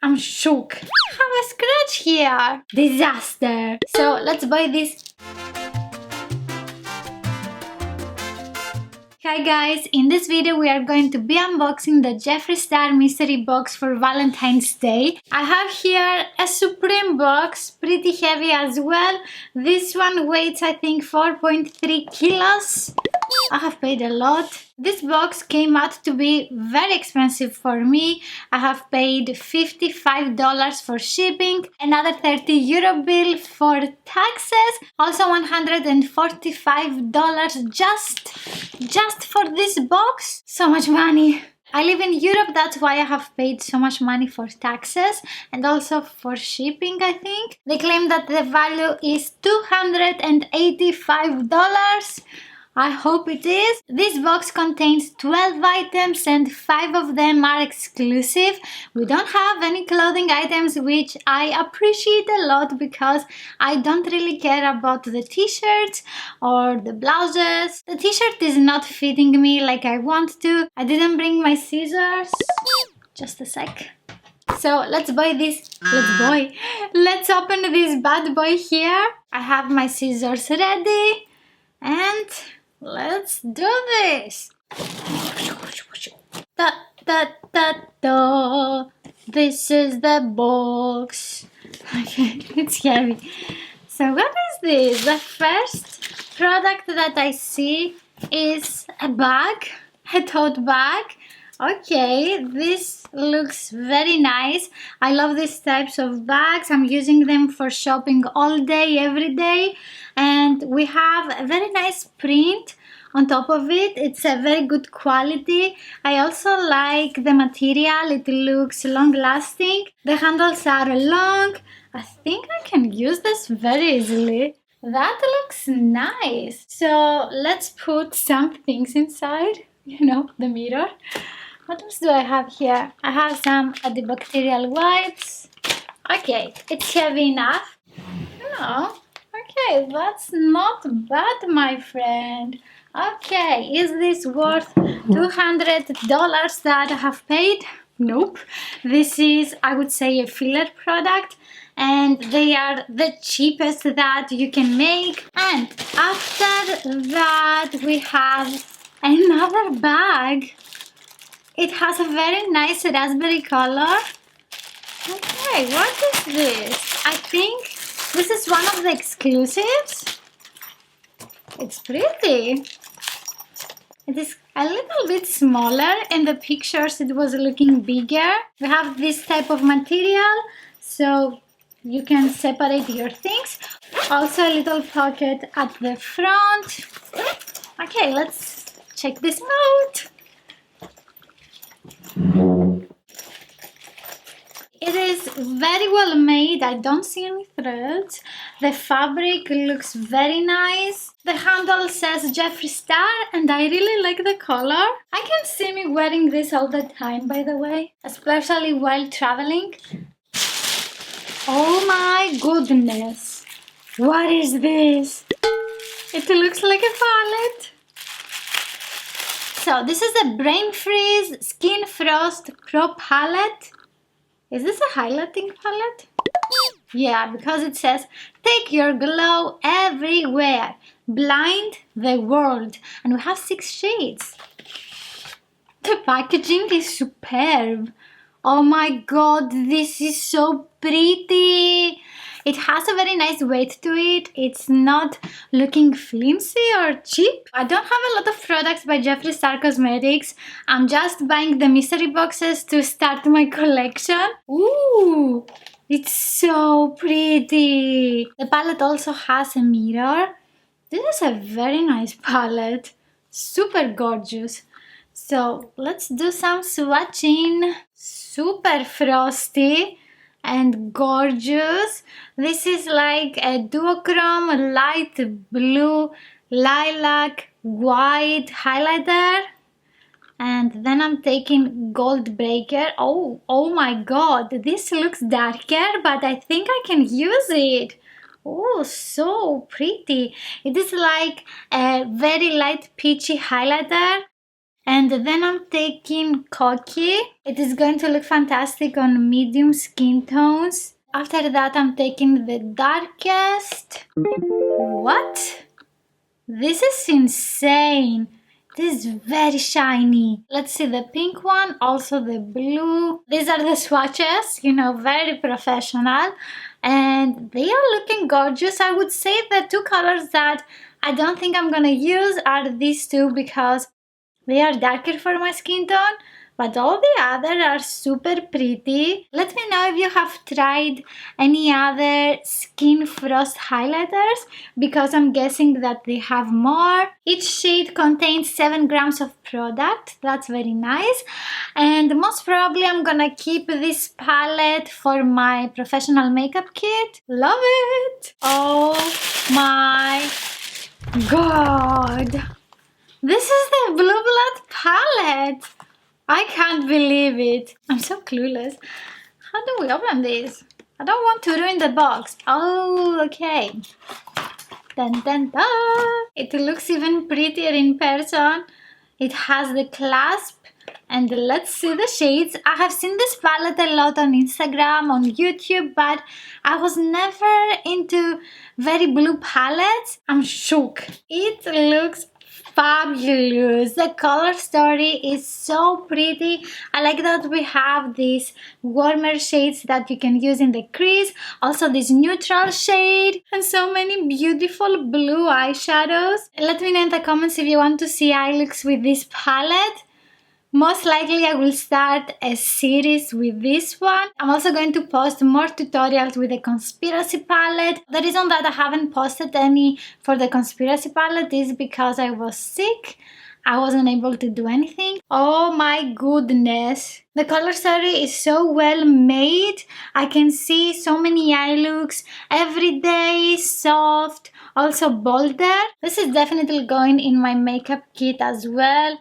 I'm shook. I have a scratch here. Disaster. So let's buy this. Hi guys, in this video we are going to be unboxing the Jeffree Star mystery box for Valentine's Day. I have here a Supreme box, pretty heavy as well. This one weighs I think 4.3 kilos. I have paid a lot. This box came out to be very expensive for me. I have paid $55 for shipping, another €30 bill for taxes, also $145 just for this box. So much money. I live in Europe, that's why I have paid so much money for taxes and also for shipping, I think. They claim that the value is $285. I hope it is. This box contains 12 items and 5 of them are exclusive. We don't have any clothing items, which I appreciate a lot because I don't really care about the t-shirts or the blouses. The t-shirt is not fitting me like I want to. I didn't bring my scissors. Just a sec. So let's buy this. Let's open this bad boy here. I have my scissors ready and let's do this. This is the box. Okay, it's heavy. So what is this? The first product that I see is a bag, a tote bag. Okay, this looks very nice. I love these types of bags. I'm using them for shopping all day, every day. And we have a very nice print on top of it. It's a very good quality. I also like the material. It looks long lasting. The handles are long. I think I can use this very easily. That looks nice. So let's put some things inside. You know, the mirror. What else do I have here? I have some antibacterial wipes. Okay, it's heavy enough. No. Okay, that's not bad, my friend. Okay, is this worth $200 that I have paid? Nope. This is, I would say, a filler product, and they are the cheapest that you can make. And after that, we have another bag. It has a very nice raspberry color. Okay, what is this? I think this is one of the exclusives. It's pretty. It is a little bit smaller. In the pictures it was looking bigger. We have this type of material, so you can separate your things. Also a little pocket at the front. Okay, let's check this out. It is very well made. I don't see any threads. The fabric looks very nice. The handle says Jeffree Star and I really like the color. I can see me wearing this all the time, by the way, especially while traveling. Oh my goodness. What is this? It looks like a palette. So this is the Brain Freeze Skin Frost Pro Palette. Is this a highlighting palette? Yeah, because it says, take your glow everywhere, blind the world. And we have 6 shades. The packaging is superb. Oh my god, this is so pretty. It has a very nice weight to it. It's not looking flimsy or cheap. I don't have a lot of products by Jeffree Star Cosmetics. I'm just buying the mystery boxes to start my collection. Ooh, it's so pretty. The palette also has a mirror. This is a very nice palette. Super gorgeous. So let's do some swatching. Super frosty and gorgeous. This is like a duochrome light blue lilac white highlighter, and then I'm taking Gold Breaker. Oh my god, this looks darker, but I think I can use it. Oh, so pretty. It is like a very light peachy highlighter. And then I'm taking Cocky. It is going to look fantastic on medium skin tones. After that, I'm taking the darkest. What? This is insane. This is very shiny. Let's see the pink one, also the blue. These are the swatches, you know, very professional. And they are looking gorgeous. I would say the two colors that I don't think I'm gonna use are these two because they are darker for my skin tone, but all the other are super pretty. Let me know if you have tried any other skin frost highlighters because I'm guessing that they have more. Each shade contains 7 grams of product. That's very nice. And most probably I'm gonna keep this palette for my professional makeup kit. Love it! Oh my god! This is the Blue Blood palette! I can't believe it. I'm so clueless. How do we open this? I don't want to ruin the box. Oh, okay. Dun dun dun! It looks even prettier in person. It has the clasp. And let's see the shades. I have seen this palette a lot on Instagram, on YouTube, but I was never into very blue palettes. I'm shook. It looks fabulous. The color story is so pretty. I like that we have these warmer shades that you can use in the crease, also this neutral shade, and so many beautiful blue eyeshadows. Let me know in the comments if you want to see eye looks with this palette. Most likely I will start a series with this one. I'm also going to post more tutorials with the conspiracy palette. The reason that I haven't posted any for the conspiracy palette is because I was sick. I wasn't able to do anything. Oh my goodness. The color story is so well made. I can see so many eye looks, everyday, soft, also bolder. This is definitely going in my makeup kit as well.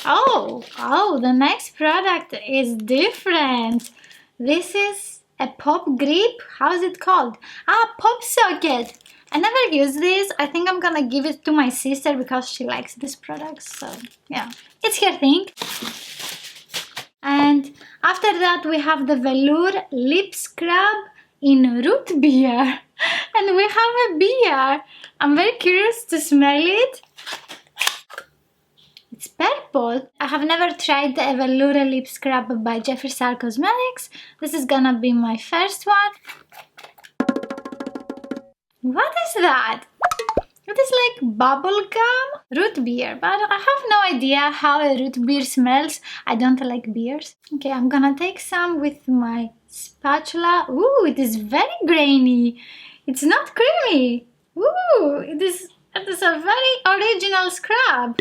Oh, the next product is different. This is a pop grip. How is it called? Pop socket. I never use this. I think I'm gonna give it to my sister because she likes this product. So yeah, it's her thing. And after that we have the velour lip scrub in root beer. And we have a beer. I'm very curious to smell it. It's purple. I have never tried the velour lip scrub by Jeffree Star Cosmetics. This is gonna be my first one. What is that? It is like bubble gum root beer, but I have no idea how a root beer smells. I don't like beers. Okay, I'm gonna take some with my spatula. Ooh, it is very grainy. It's not creamy. Ooh, it is a very original scrub.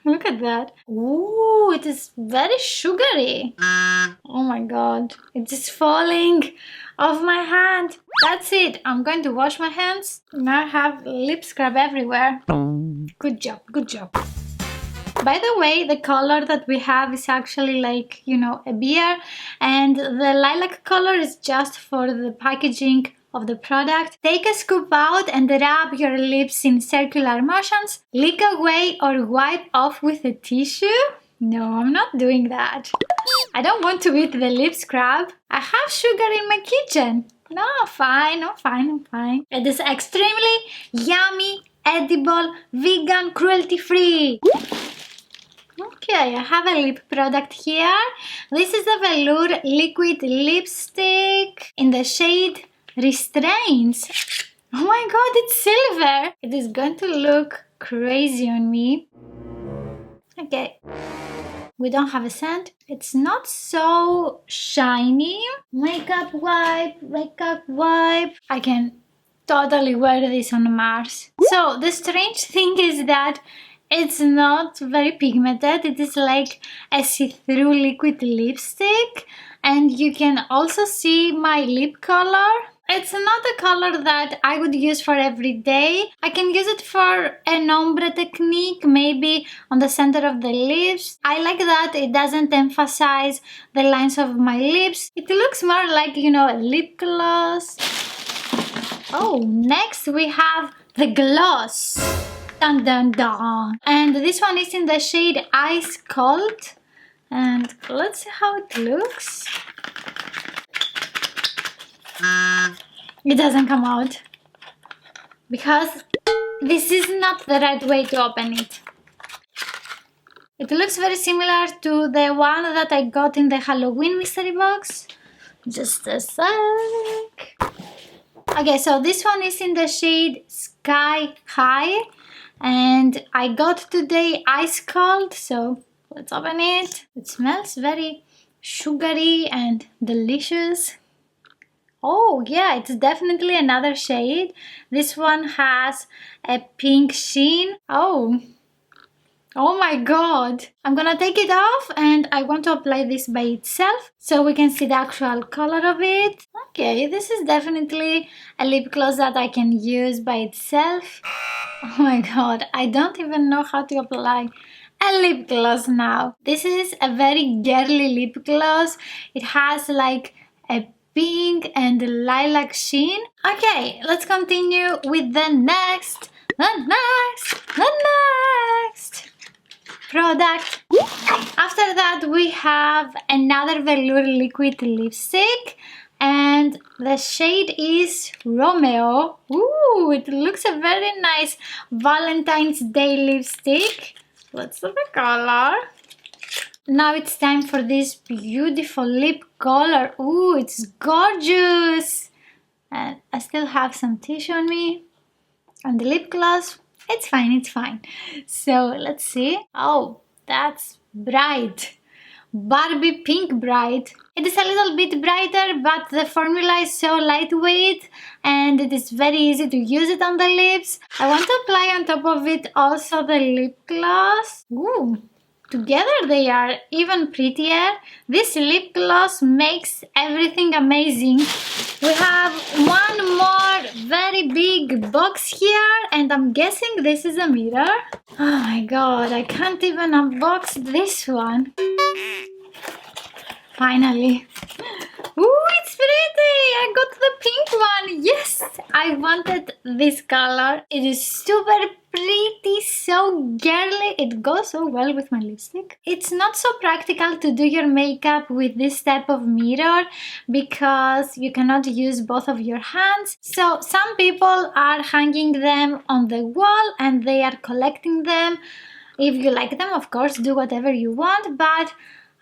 Look at that. Ooh, it is very sugary. Oh my god, it is falling off my hand. That's it. I'm going to wash my hands. Now I have lip scrub everywhere. Good job, good job. By the way, the color that we have is actually like, you know, a beer, and the lilac color is just for the packaging of the product. Take a scoop out and rub your lips in circular motions. Lick away or wipe off with a tissue. No, I'm not doing that. I don't want to eat the lip scrub. I have sugar in my kitchen. No, fine, I'm fine, I'm fine. It is extremely yummy, edible, vegan, cruelty-free. Okay, I have a lip product here. This is a velour liquid lipstick in the shade Restraints. Oh my god, it's silver. It is going to look crazy on me. Okay. We don't have a scent. It's not so shiny. Makeup wipe, makeup wipe. I can totally wear this on Mars. So the strange thing is that it's not very pigmented. It is like a see-through liquid lipstick, and you can also see my lip color. It's not a color that I would use for every day. I can use it for an ombre technique, maybe on the center of the lips. I like that it doesn't emphasize the lines of my lips. It looks more like, you know, a lip gloss. Oh, next we have the gloss. Dun dun dun. And this one is in the shade Ice Cold. And let's see how it looks. It doesn't come out because this is not the right way to open it. It looks very similar to the one that I got in the Halloween mystery box. Just a sec. Okay, so this one is in the shade Sky High, and I got today Ice Cold, so let's open it. It smells very sugary and delicious. Oh yeah, it's definitely another shade. This one has a pink sheen. Oh my god. I'm gonna take it off and I want to apply this by itself so we can see the actual color of it. Okay, this is definitely a lip gloss that I can use by itself. Oh my god, I don't even know how to apply a lip gloss now. This is a very girly lip gloss. It has like a pink and lilac sheen. Okay, let's continue with the next product. After that we have another velour liquid lipstick, and the shade is Romeo. Ooh, it looks a very nice Valentine's Day lipstick. Let's see the color. Now it's time for this beautiful lip color. Ooh, it's gorgeous. And I still have some tissue on me. And the lip gloss, it's fine, it's fine. So let's see. Oh, that's bright. Barbie pink bright. It is a little bit brighter, but the formula is so lightweight and it is very easy to use it on the lips. I want to apply on top of it also the lip gloss. Ooh, together they are even prettier. This lip gloss makes everything amazing. We have one more very big box here, and I'm guessing this is a mirror. Oh my god, I can't even unbox this one. Finally. Ooh, it's pretty! I got the pink one! Yes! I wanted this color. It is super pretty, so girly. It goes so well with my lipstick. It's not so practical to do your makeup with this type of mirror because you cannot use both of your hands. So some people are hanging them on the wall and they are collecting them. If you like them, of course, do whatever you want, but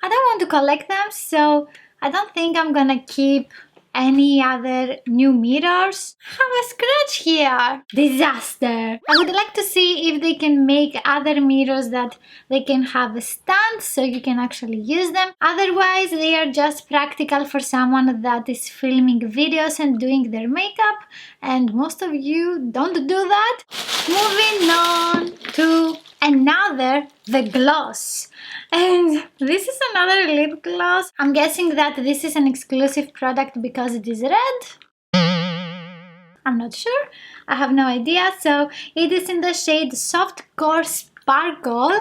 I don't want to collect them, so I don't think I'm gonna keep any other new mirrors. I have a scratch here. Disaster. I would like to see if they can make other mirrors that they can have a stand so you can actually use them. Otherwise, they are just practical for someone that is filming videos and doing their makeup, and most of you don't do that. Moving on to another, the gloss. And this is another lip gloss. I'm guessing that this is an exclusive product because it is red. I'm not sure. I have no idea. So it is in the shade Soft Core Sparkle.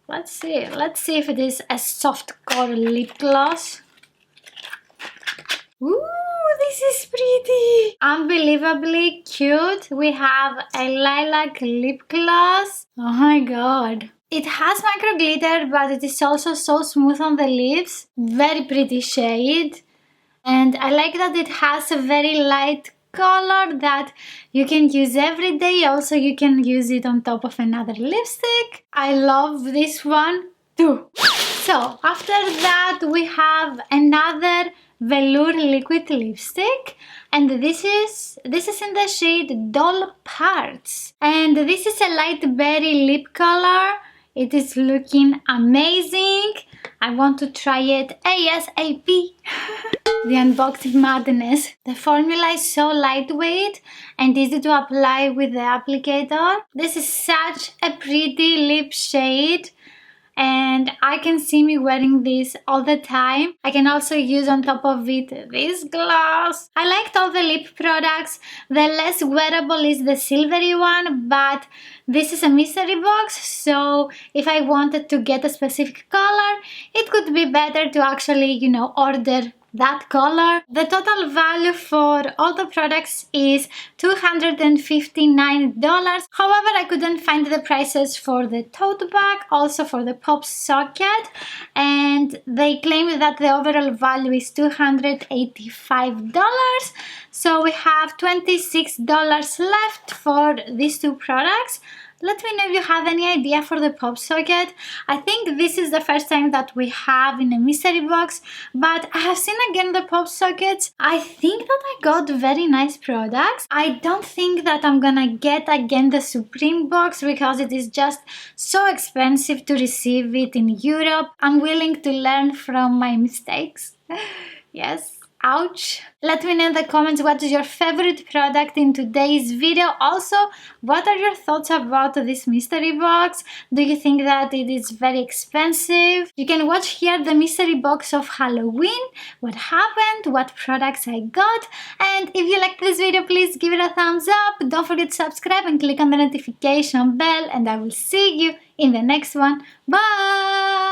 Let's see. Let's see if it is a soft core lip gloss. Ooh, this is pretty. Unbelievably cute. We have a lilac lip gloss. Oh my god. It has micro glitter, but it is also so smooth on the lips. Very pretty shade. And I like that it has a very light color that you can use every day. Also, you can use it on top of another lipstick. I love this one too. So after that we have another velour liquid lipstick, and this is in the shade Doll Parts, and this is a light berry lip color. It is looking amazing. I want to try it ASAP. The unboxing madness. The formula is so lightweight and easy to apply with the applicator. This is such a pretty lip shade, and I can see me wearing this all the time. I can also use on top of it this gloss. I liked all the lip products. The less wearable is the silvery one, but this is a mystery box, so if I wanted to get a specific color, it could be better to actually, order that color. The total value for all the products is $259. However, I couldn't find the prices for the tote bag, also for the pop socket, and they claim that the overall value is $285. So we have $26 left for these two products. Let me know if you have any idea for the pop socket. I think this is the first time that we have in a mystery box, but I have seen again the pop sockets. I think that I got very nice products. I don't think that I'm gonna get again the Supreme box because it is just so expensive to receive it in Europe. I'm willing to learn from my mistakes. Yes. Ouch. Let me know in the comments what is your favorite product in today's video. Also, what are your thoughts about this mystery box? Do you think that it is very expensive? You can watch here the mystery box of Halloween, what happened, what products I got, and if you liked this video, please give it a thumbs up. Don't forget to subscribe and click on the notification bell, and I will see you in the next one. Bye!